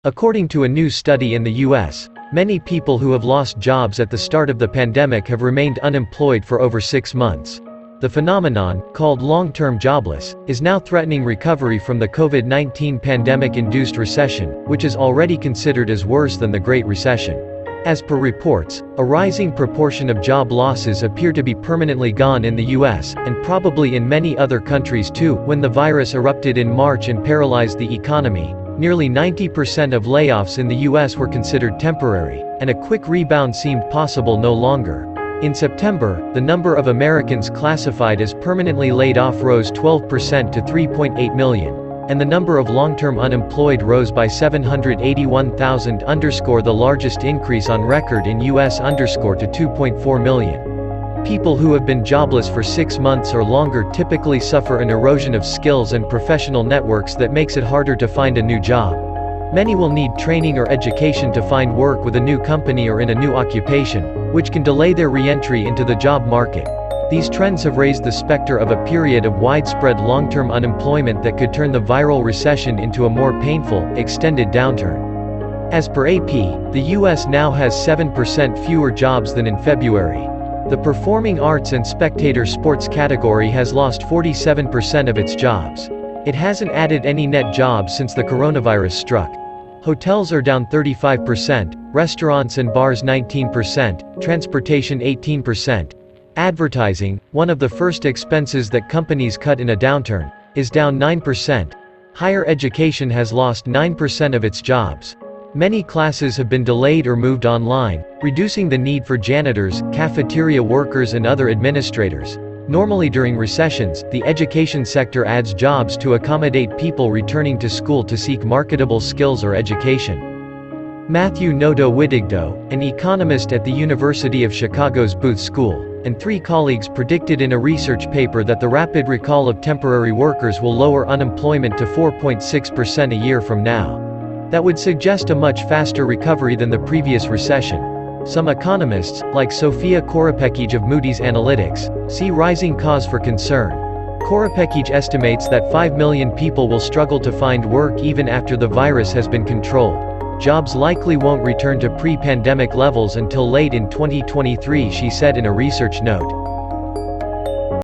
According to a new study in the U.S., many people who have lost jobs at the start of the pandemic have remained unemployed for over 6 months. The phenomenon, called long-term jobless, is now threatening recovery from the COVID-19 pandemic-induced recession, which is already considered as worse than the Great Recession. As per reports, a rising proportion of job losses appear to be permanently gone in the US, and probably in many other countries too. When the virus erupted in March and paralyzed the economy, nearly 90% of layoffs in the US were considered temporary, and a quick rebound seemed possible no longer. In September, the number of Americans classified as permanently laid off rose 12% to 3.8 million. And the number of long-term unemployed rose by 781,000, the largest increase on record in US, to 2.4 million. People who have been jobless for 6 months or longer typically suffer an erosion of skills and professional networks that makes it harder to find a new job. Many will need training or education to find work with a new company or in a new occupation, which can delay their re-entry into the job market. These trends have raised the specter of a period of widespread long-term unemployment that could turn the viral recession into a more painful, extended downturn. As per AP, the US now has 7% fewer jobs than in February. The performing arts and spectator sports category has lost 47% of its jobs. It hasn't added any net jobs since the coronavirus struck. Hotels are down 35%, restaurants and bars 19%, transportation 18%. Advertising, one of the first expenses that companies cut in a downturn, is down 9%. Higher education has lost 9% of its jobs. Many classes have been delayed or moved online, reducing the need for janitors, cafeteria workers and other administrators. Normally during recessions, the education sector adds jobs to accommodate people returning to school to seek marketable skills or education. Matthew Nodo Widigdo, an economist at the University of Chicago's Booth School, and 3 colleagues predicted in a research paper that the rapid recall of temporary workers will lower unemployment to 4.6% a year from now. That would suggest a much faster recovery than the previous recession. Some economists, like Sofia Korapekij of Moody's Analytics, see rising cause for concern. Korapekij estimates that 5 million people will struggle to find work even after the virus has been controlled. Jobs likely won't return to pre-pandemic levels until late in 2023, she said in a research note.